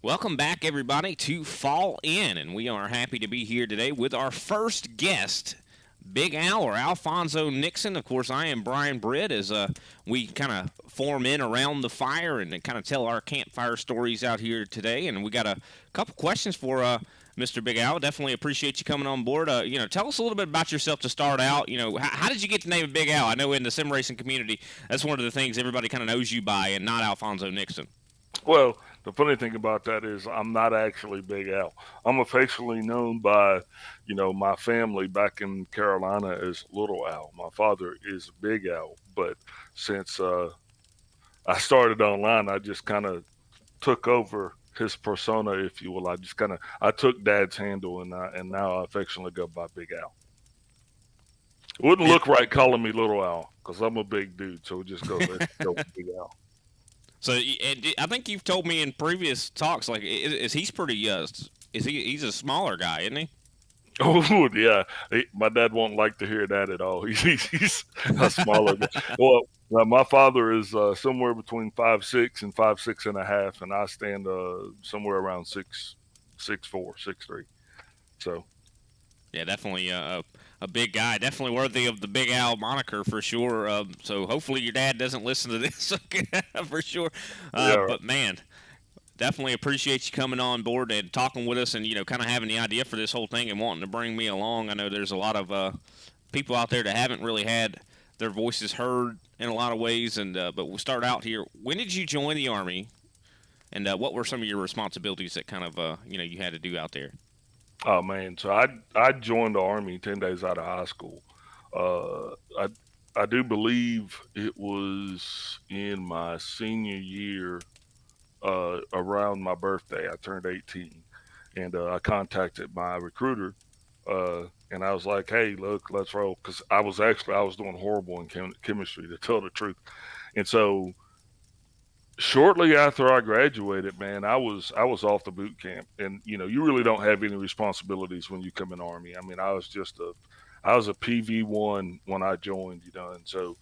Welcome back, everybody, to Fall In, and we are happy to be here today with our first guest, Big Al or Alfonso Nixon. Of course, I am Brian Britt as we kind of form in around the fire and kind of tell our campfire stories out here today. And we got a couple questions for Mr. Big Al. Definitely appreciate you coming on board. Tell us a little bit about yourself to start out. How did you get the name of Big Al? I know in the sim racing community, that's one of the things everybody kind of knows you by, and not Alfonso Nixon. Well, the funny thing about that is I'm not actually Big Al. I'm affectionately known by, my family back in Carolina as Little Al. My father is Big Al, but since I started online, I just kind of took over his persona, if you will. I took Dad's handle, and now I affectionately go by Big Al. It wouldn't Is, look right calling me Little Al because I'm a big dude, so let's go with Big Al. So I think you've told me in previous talks, like, is he's pretty he's a smaller guy, isn't he? Oh yeah, my dad won't like to hear that at all. He's a smaller guy. Well, my father is somewhere between 5'6" and 5'6.5", and I stand somewhere around 6'4", 6'3". So Yeah, definitely a big guy, definitely worthy of the Big Al moniker for sure. So hopefully your dad doesn't listen to this for sure. yeah, But man, definitely appreciate you coming on board and talking with us, and kind of having the idea for this whole thing and wanting to bring me along. I know there's a lot of people out there that haven't really had their voices heard in a lot of ways, and but we'll start out here. When did you join the army, and what were some of your responsibilities that kind of you had to do out there? oh man. So I joined the army 10 days out of high school. I do believe it was in my senior year, around my birthday. I turned 18, and I contacted my recruiter, and I was like, "Hey, look, let's roll." Because I was doing horrible in chemistry, to tell the truth. And so shortly after I graduated, man, I was off the boot camp, and you really don't have any responsibilities when you come in the army. I mean, I was a PV1 when I joined, and so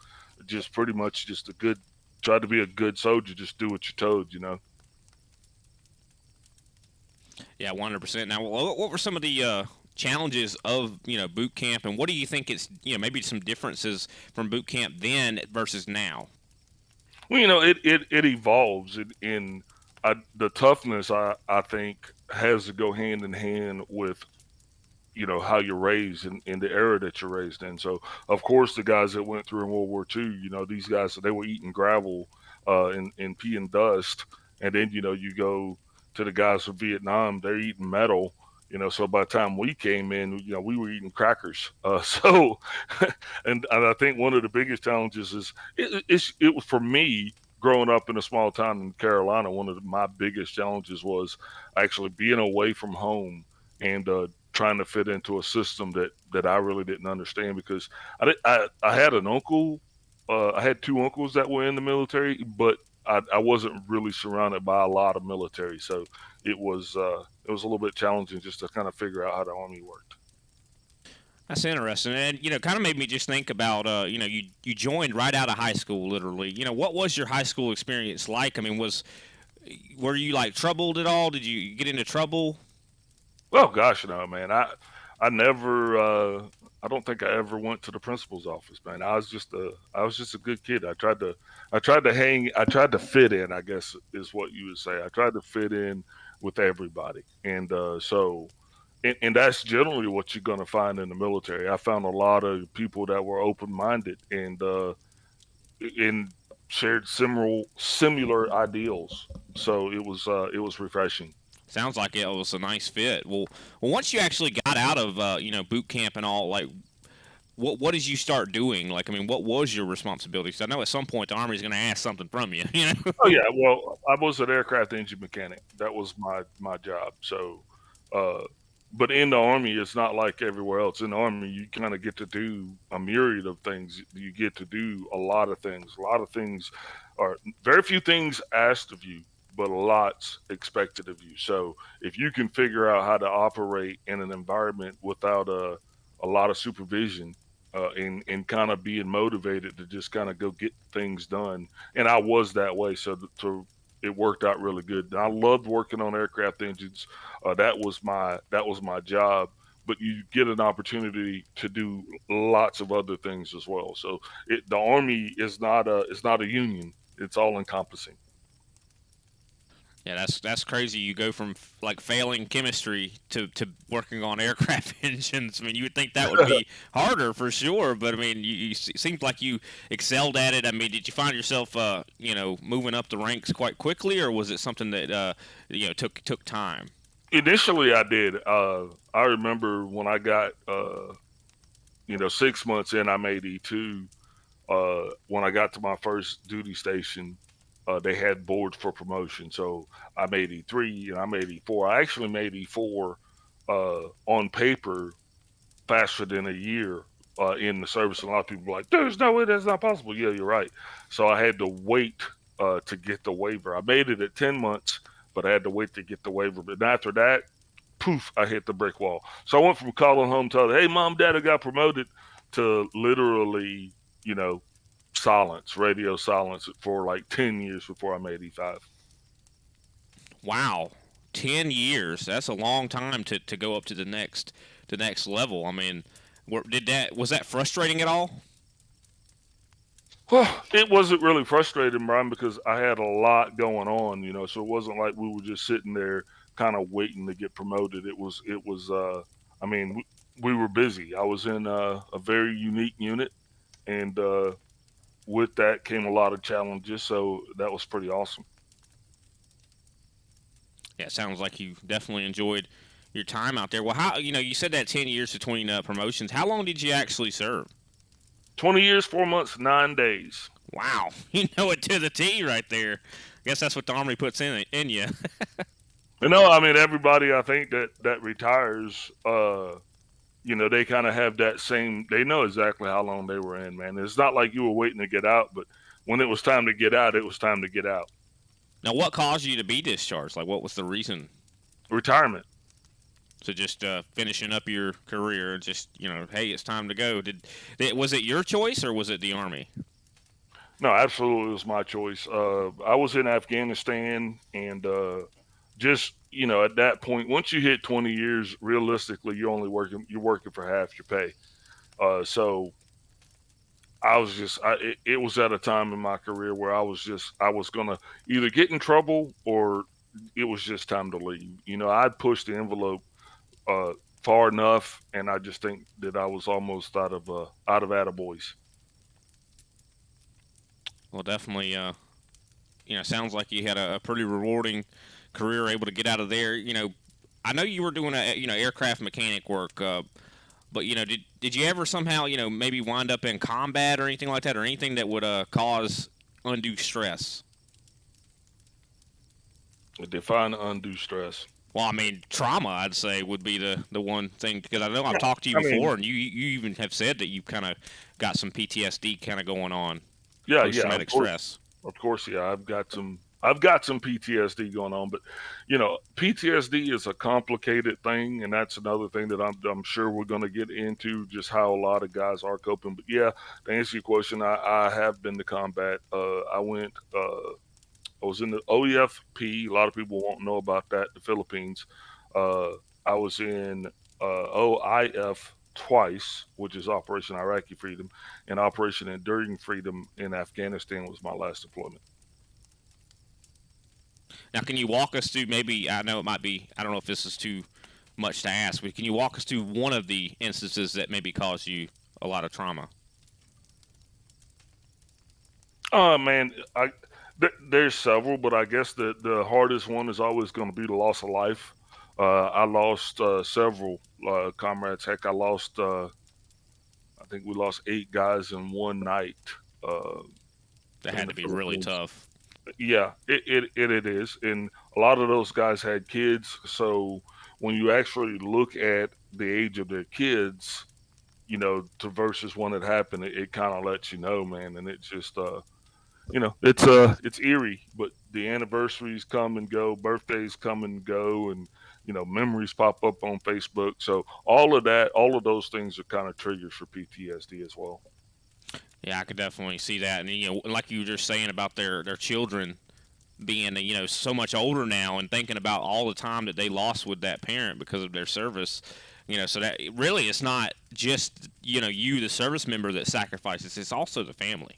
just pretty much just a good try to be a good soldier, just do what you're told. Yeah, 100%. Now, what were some of the challenges of boot camp, and what do you think it's maybe some differences from boot camp then versus now? Well, it evolves the toughness. I think has to go hand in hand with how you're raised in the era that you're raised in. So of course the guys that went through in World War II, these guys they were eating gravel, and peeing dust, and then you go to the guys from Vietnam, they're eating metal. So by the time we came in, we were eating crackers. So, and I think one of the biggest challenges is it was for me growing up in a small town in Carolina. One of my biggest challenges was actually being away from home and trying to fit into a system that I really didn't understand because I had an uncle, I had two uncles that were in the military, but I wasn't really surrounded by a lot of military, so it was a little bit challenging just to kind of figure out how the army worked. That's interesting, and kind of made me just think about you joined right out of high school, literally. What was your high school experience like? I mean, were you like troubled at all? Did you get into trouble? Oh gosh, no, man. I never. I don't think I ever went to the principal's office, man. I was just a good kid. I tried to hang. I tried to fit in. I guess is what you would say. I tried to fit in with everybody, and and that's generally what you're gonna find in the military. I found a lot of people that were open minded and shared similar ideals. So it was refreshing. Sounds like it was a nice fit. Well, once you actually got out of boot camp and all, like what did you start doing? Like, I mean, what was your responsibility? Because I know at some point the army's going to ask something from you. You Oh know. yeah, well, I was an aircraft engine mechanic. That was my job. So, uh, but in the army, it's not like everywhere else. In the army, you kind of get to do a myriad of things. You get to do a lot of things. A lot of things are very few things asked of you, but lots expected of you. So, if you can figure out how to operate in an environment without a lot of supervision, and kind of being motivated to just kind of go get things done, and I was that way. So it worked out really good. And I loved working on aircraft engines. That was my job. But you get an opportunity to do lots of other things as well. So the Army is not a union. It's all encompassing. Yeah, that's crazy. You go from like failing chemistry to working on aircraft engines. I mean, you would think that would be harder for sure, but I mean, it seemed like you excelled at it. I mean, did you find yourself, moving up the ranks quite quickly, or was it something that took time? Initially, I did. I remember when I got 6 months in, I made E2. When I got to my first duty station, they had boards for promotion. So I made E3 and I made E4. I actually made E4 on paper faster than a year in the service. And a lot of people were like, "There's no way that's not possible." Yeah, you're right. So I had to wait to get the waiver. I made it at 10 months, but I had to wait to get the waiver. But after that, poof, I hit the brick wall. So I went from calling home telling, "Hey, mom, dad, I got promoted," to literally, you know, silence, radio silence for like 10 years before I made E5. Wow, 10 years. That's a long time to go up to the next level. I mean, did that was that frustrating at all? Well, it wasn't really frustrating, Brian, because I had a lot going on, so it wasn't like we were just sitting there kind of waiting to get promoted. I mean, we were busy. I was in a very unique unit, and with that came a lot of challenges. So that was pretty awesome. Yeah, it sounds like you definitely enjoyed your time out there. Well, how you said that 10 years between promotions. How long did you actually serve? 20 years, 4 months, 9 days. Wow, you know it to the T right there. Guess that's what the Army puts in you. I mean, everybody I think that retires, they kind of have that same. They know exactly how long they were in, man. It's not like you were waiting to get out, but when it was time to get out, it was time to get out. Now, what caused you to be discharged? Like, what was the reason? Retirement. To just finishing up your career, just hey, it's time to go. Was it your choice or was it the Army? No, absolutely, it was my choice. I was in Afghanistan, and at that point, once you hit 20 years, realistically, you're working for half your pay. So it was at a time in my career where I was gonna either get in trouble or it was just time to leave. I'd pushed the envelope uh, far enough, and I just think that I was almost out of attaboys. Well, definitely. Sounds like you had a pretty rewarding career, able to get out of there. I know you were doing aircraft mechanic work, but did you ever somehow maybe wind up in combat or anything like that, or anything that would cause undue stress? Define undue stress. Well, I mean, trauma, I'd say, would be the one thing because I know I've Yeah, talked to you I mean, before, and you even have said that you kind of got some PTSD kind of going on, yeah, post yeah, traumatic stress. of course, yeah. I've got some PTSD going on, but PTSD is a complicated thing, and that's another thing that I'm sure we're going to get into just how a lot of guys are coping. But yeah, to answer your question, I have been to combat. I was in the OEFP. A lot of people won't know about that. The Philippines. Uh, I was in OIF twice, which is Operation Iraqi Freedom, and Operation Enduring Freedom in Afghanistan was my last deployment. Now, can you walk us through? Maybe I know it might be. I don't know if this is too much to ask, but can you walk us through one of the instances that maybe caused you a lot of trauma? Oh man, there's several, but I guess the hardest one is always going to be the loss of life. I lost several comrades. Heck, I think we lost 8 guys in one night uh, That in had the to be really Philippines. tough. Yeah, it is, and a lot of those guys had kids. So when you actually look at the age of their kids, to versus when it happened, it kind of lets you know, man. And it's just it's eerie, but the anniversaries come and go, birthdays come and go, and memories pop up on Facebook. So all of those things are kind of triggers for PTSD as well. Yeah, I could definitely see that, and like you were just saying about their children. being so much older now and thinking about all the time that they lost with that parent because of their service. So that really it's not just you the service member that sacrifices, it's also the family.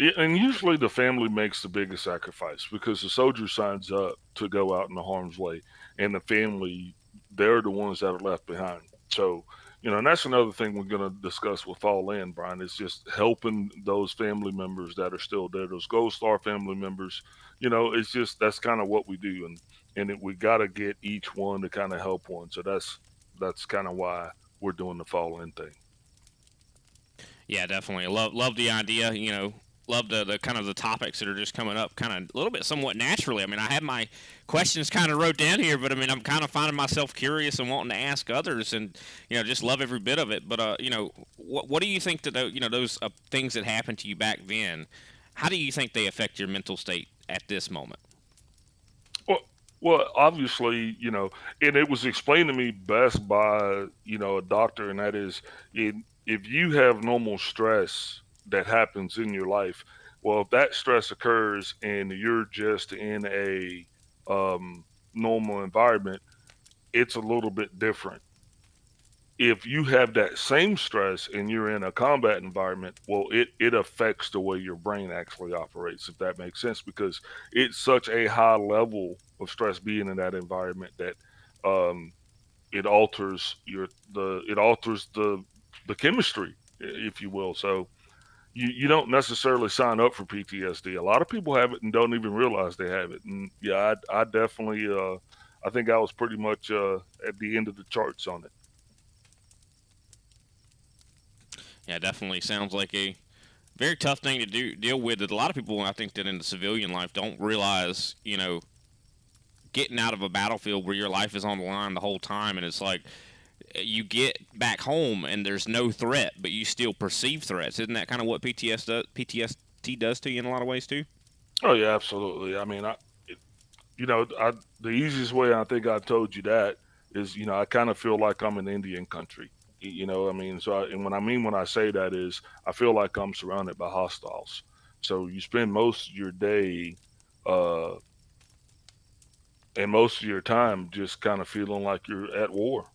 Yeah, and usually the family makes the biggest sacrifice because the soldier signs up to go out in the harm's way, and the family, they're the ones that are left behind. So, and that's another thing we're going to discuss with Fall In, Brian, is just helping those family members that are still there, those Gold Star family members. It's just that's kind of what we do, and we got to get each one to kind of help one. So that's kind of why we're doing the Fall In thing. Yeah, definitely. Love the idea. Love the kind of the topics that are just coming up, kind of a little bit somewhat naturally. I mean, I had my questions kind of wrote down here, but I mean, I'm kind of finding myself curious and wanting to ask others, and just love every bit of it. But what do you think that those things that happened to you back then? How do you think they affect your mental state at this moment? Well, well, obviously, and it was explained to me best by, a doctor, and that is, if you have normal stress that happens in your life, well, if that stress occurs and you're just in a normal environment, it's a little bit different. If you have that same stress and you're in a combat environment, well, it affects the way your brain actually operates, if that makes sense, because it's such a high level of stress being in that environment that um, it alters the chemistry, if you will. So you don't necessarily sign up for PTSD. A lot of people have it and don't even realize they have it. And yeah, I definitely I think I was pretty much at the end of the charts on it. Yeah, definitely sounds like a very tough thing to deal with. That a lot of people, I think, that in the civilian life don't realize. Getting out of a battlefield where your life is on the line the whole time, and it's like you get back home and there's no threat, but you still perceive threats. Isn't that kind of what PTSD does to you in a lot of ways too? Oh yeah, absolutely. I mean, the easiest way I think I told you that is, I kind of feel like I'm in Indian country. I mean, and when I say that is, I feel like I'm surrounded by hostiles. So you spend most of your day, uh, and most of your time just kind of feeling like you're at war.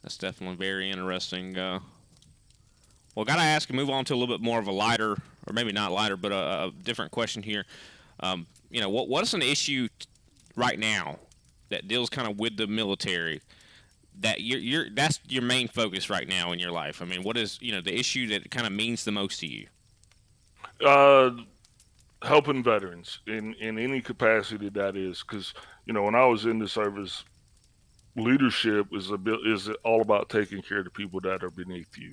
That's definitely very interesting. Well, gotta ask and move on to a little bit more of a lighter, or maybe not lighter, but a different question here. What is an issue right now that deals kind of with the military that you're that's your main focus right now in your life? I mean, what is the issue that kind of means the most to you? Uh, Helping veterans in any capacity that is, because when I was in the service, leadership is all about taking care of the people that are beneath you.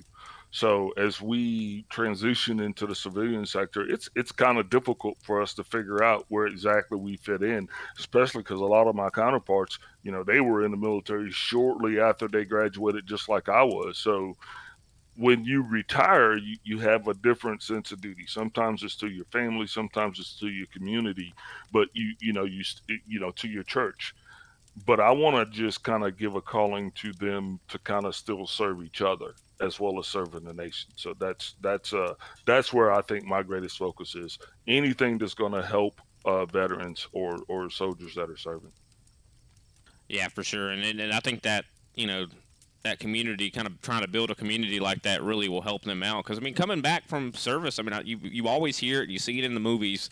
So as we transition into the civilian sector, it's kind of difficult for us to figure out where exactly we fit in, especially because a lot of my counterparts, they were in the military shortly after they graduated, just like I was. So when you retire, you have a different sense of duty. Sometimes it's to your family, sometimes it's to your community, but to your church. But I want to just kind of give a calling to them to kind of still serve each other as well as serving the nation. So that's where I think my greatest focus is. Anything that's going to help veterans or soldiers that are serving. Yeah, for sure, and I think that that community, kind of trying to build a community like that, really will help them out. Because I mean, coming back from service, I mean, you always hear it, you see it in the movies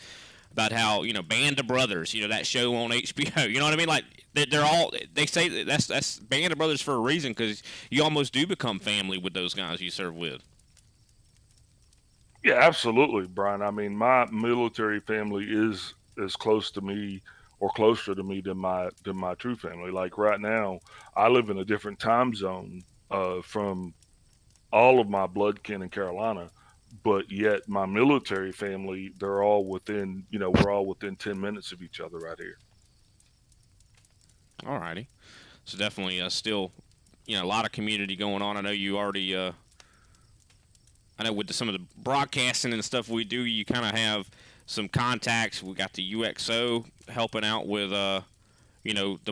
about how Band of Brothers, that show on HBO. You know what I mean? Like they're all they say that's Band of Brothers for a reason, because you almost do become family with those guys you serve with. Yeah, absolutely, Brian. I mean, my military family is as close to me or closer to me than my true family. Like right now, I live in a different time zone from all of my blood kin in Carolina, but yet my military family, they're all within, we're all within 10 minutes of each other right here. Alrighty, so definitely still a lot of community going on. I know you already I know with some of the broadcasting and stuff we do, you kind of have some contacts. We got the UXO helping out with the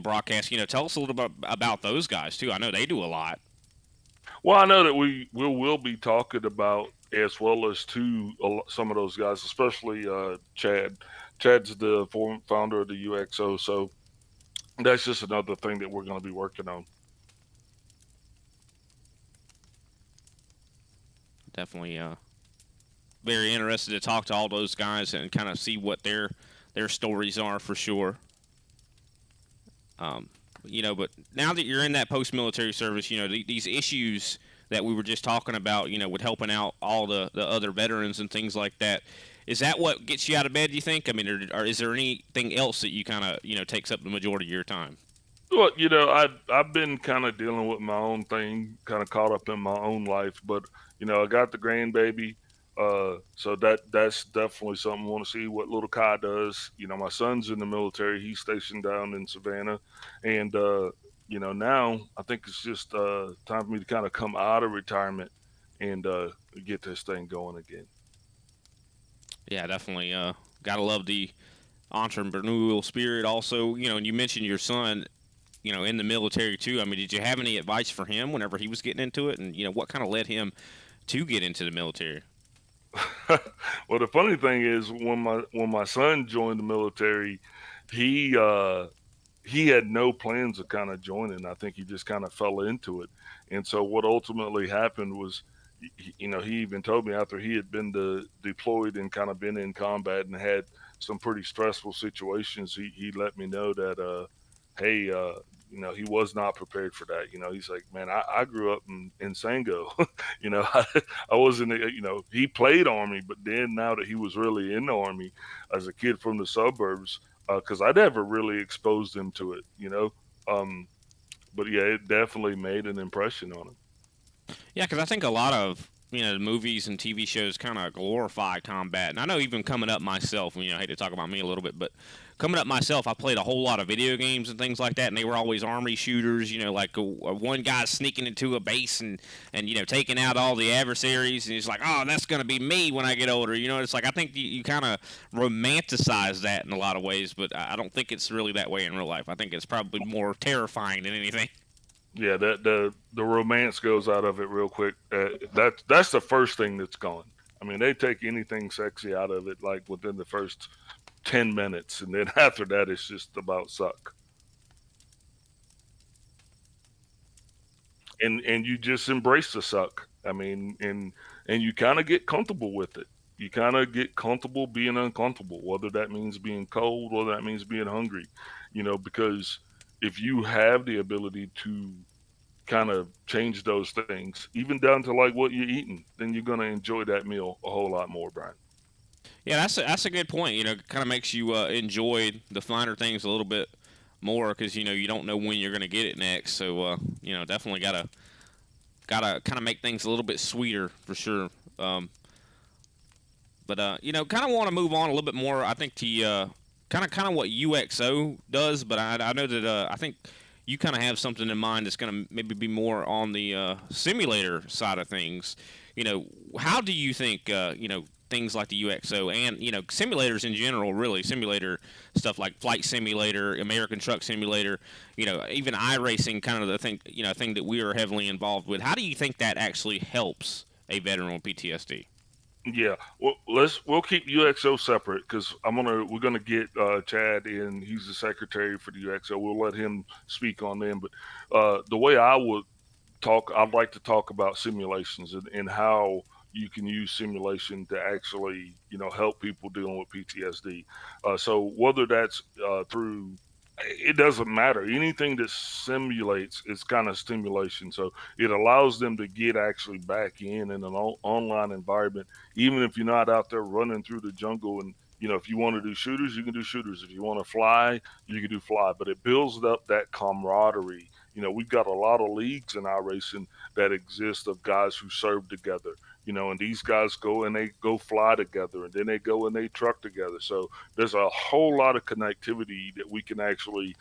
broadcast. Tell us a little bit about those guys too. I know they do a lot. Well, I know that we will be talking about. as well as to some of those guys, especially Chad. Chad's the founder of the UXO, so that's just another thing that we're going to be working on. Definitely very interested to talk to all those guys and kind of see what their stories are for sure. Um, but now that you're in that post-military service, these issues that we were just talking about, with helping out all the other veterans and things like that. Is that what gets you out of bed? Do you think? I mean, or is there anything else that you kind of takes up the majority of your time? Well, I've been kind of dealing with my own thing, kind of caught up in my own life, but I got the grandbaby, so that's definitely something I want to see what little Kai does. My son's in the military; he's stationed down in Savannah, and now I think it's just time for me to kind of come out of retirement and get this thing going again. Yeah, definitely. Gotta love the entrepreneurial spirit. Also, and you mentioned your son, in the military too. I mean, did you have any advice for him whenever he was getting into it, and what kind of led him to get into the military? Well, the funny thing is when my son joined the military, he uh he had no plans of kind of joining. I think he just kind of fell into it. And so what ultimately happened was, he even told me after he had been deployed and kind of been in combat and had some pretty stressful situations, he let me know that, hey, he was not prepared for that. He's like, man, I grew up in Sango. I wasn't, he played Army, but then now that he was really in the Army as a kid from the suburbs, because I never really exposed him to it. Um, but yeah, it definitely made an impression on him. Yeah, because I think a lot of the movies and TV shows kind of glorify combat, and I know even coming up myself, I hate to talk about me a little bit, but coming up myself, I played a whole lot of video games and things like that, and they were always army shooters. Like one guy sneaking into a base and taking out all the adversaries, and he's like, oh, that's gonna be me when I get older. It's like I think you kind of romanticize that in a lot of ways, but I don't think it's really that way in real life. I think it's probably more terrifying than anything. Yeah, that the romance goes out of it real quick. That's the first thing that's gone. I mean, they take anything sexy out of it like within the first 10 minutes, and then after that, it's just about suck. And you just embrace the suck. I mean, and you kind of get comfortable with it. You kind of get comfortable being uncomfortable, whether that means being cold, whether that means being hungry. Because if you have the ability to kind of change those things, even down to like what you're eating, then you're gonna enjoy that meal a whole lot more, Brian. Yeah, that's a good point. Kind of makes you enjoy the finer things a little bit more because you don't know when you're gonna get it next. So definitely gotta kind of make things a little bit sweeter for sure. But kind of want to move on a little bit more. I think to kind of what UXO does, but I know that I think you kind of have something in mind that's going to maybe be more on the simulator side of things. How do you think things like the UXO and simulators in general, really simulator stuff like flight simulator, American Truck Simulator, even iRacing, kind of the thing that we are heavily involved with. How do you think that actually helps a veteran with PTSD? Yeah, well, we'll keep UXO separate because we're gonna get Chad in. He's the secretary for the UXO. We'll let him speak on them. But the way I'd like to talk about simulations and how you can use simulation to actually, help people dealing with PTSD. So whether that's through, it doesn't matter. Anything that simulates is kind of stimulation. So it allows them to get actually back in an online environment, even if you're not out there running through the jungle. And if you want to do shooters, you can do shooters. If you want to fly, you can do fly. But it builds up that camaraderie. We've got a lot of leagues in our racing that exist of guys who serve together. And these guys go and they go fly together, and then they go and they truck together. So there's a whole lot of connectivity that we can actually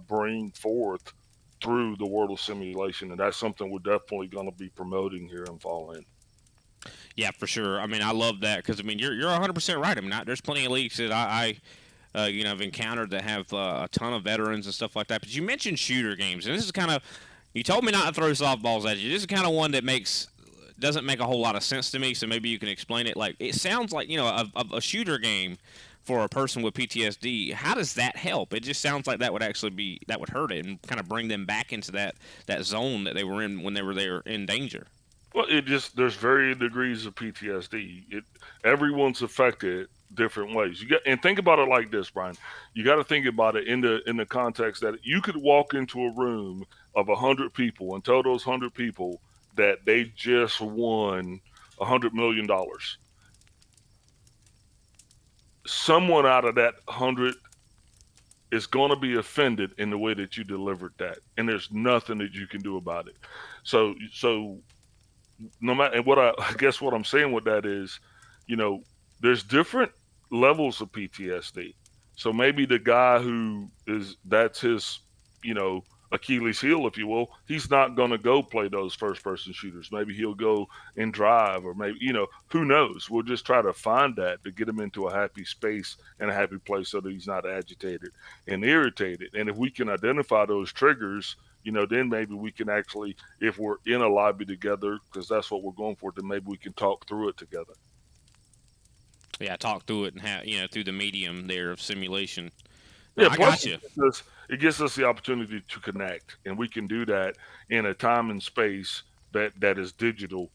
bring forth through the world of simulation, and that's something we're definitely going to be promoting here in Fall In. Yeah, for sure. I mean, I love that because I mean, you're 100% right. I mean, there's plenty of leagues that I have encountered that have a ton of veterans and stuff like that. But you mentioned shooter games, and this is kind of you told me not to throw softballs at you. This is kind of one that doesn't make a whole lot of sense to me. So maybe you can explain it. Like it sounds like a shooter game for a person with PTSD. How does that help? It just sounds like that would actually be that would hurt it and kind of bring them back into that zone that they were in when they were there in danger. Well, it just there's varying degrees of PTSD. Everyone's affected different ways. You got and think about it like this, Brian. You got to think about it in the context that you could walk into a room of 100 people and tell those 100 people that they just won $100 million. Someone out of that 100 is going to be offended in the way that you delivered that, and there's nothing that you can do about it. So no matter and I guess what I'm saying with that is, you know, there's different levels of PTSD. So maybe the guy who is that's his, you know, Achilles heel, if you will, he's not going to go play those first person shooters. Maybe he'll go and drive, or maybe, who knows? We'll just try to find that to get him into a happy space and a happy place so that he's not agitated and irritated. And if we can identify those triggers, then maybe we can actually, if we're in a lobby together, because that's what we're going for, then maybe we can talk through it together. Yeah, talk through it and have through the medium there of simulation. No, Yeah, I got plus you. it gives us the opportunity to connect, and we can do that in a time and space that is digital,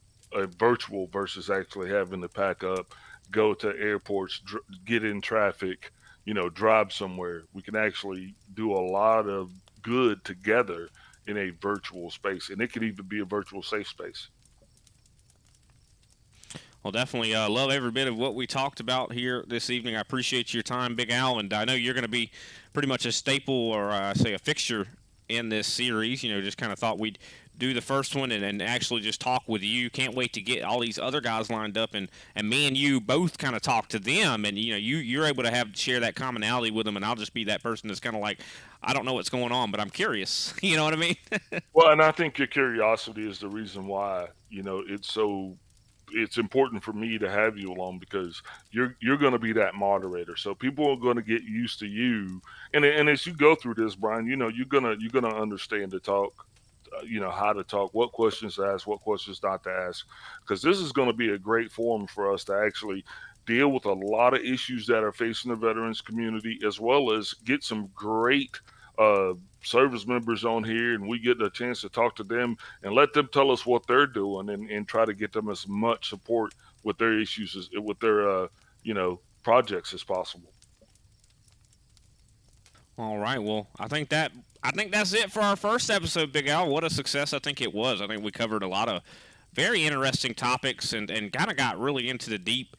virtual, versus actually having to pack up, go to airports, get in traffic, drive somewhere. We can actually do a lot of good together in a virtual space, and it could even be a virtual safe space. Well, definitely love every bit of what we talked about here this evening. I appreciate your time, Big Al, and I know you're going to be pretty much a staple, or say a fixture in this series. Just kind of thought we'd do the first one and actually just talk with you. Can't wait to get all these other guys lined up, and me and you both kind of talk to them, and you're able to share that commonality with them, and I'll just be that person that's kind of like, I don't know what's going on, but I'm curious. You know what I mean? Well, and I think your curiosity is the reason why it's important for me to have you along, because you're going to be that moderator. So people are going to get used to you, and as you go through this, Brian, you're gonna understand to talk, how to talk, what questions to ask, what questions not to ask, because this is going to be a great forum for us to actually deal with a lot of issues that are facing the veterans community, as well as get some great uh, service members on here, and we get a chance to talk to them and let them tell us what they're doing, and try to get them as much support with their issues with their projects as possible. All right. Well, I think that's it for our first episode, Big Al. What a success I think it was. I think we covered a lot of very interesting topics, and kind of got really into the deep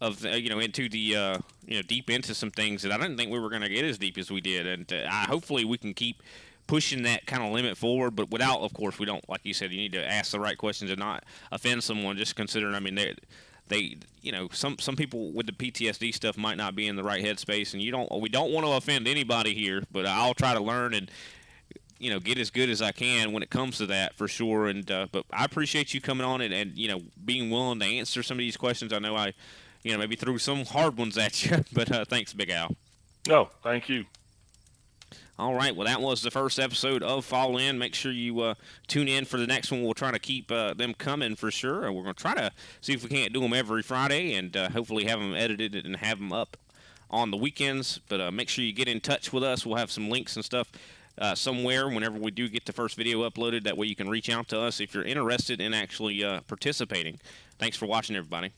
of into the deep into some things that I didn't think we were going to get as deep as we did, and hopefully we can keep pushing that kind of limit forward, but without, of course, we don't, like you said, you need to ask the right questions and not offend someone. Just considering, I mean, they some people with the PTSD stuff might not be in the right headspace, and we don't want to offend anybody here, but I'll try to learn and get as good as I can when it comes to that, for sure. And but I appreciate you coming on and being willing to answer some of these questions. I know I maybe threw some hard ones at you, but thanks, Big Al. No, thank you. All right, well, that was the first episode of Fall In. Make sure you tune in for the next one. We'll try to keep them coming for sure. We're going to try to see if we can't do them every Friday, and hopefully have them edited and have them up on the weekends. But make sure you get in touch with us. We'll have some links and stuff somewhere whenever we do get the first video uploaded. That way you can reach out to us if you're interested in actually participating. Thanks for watching, everybody.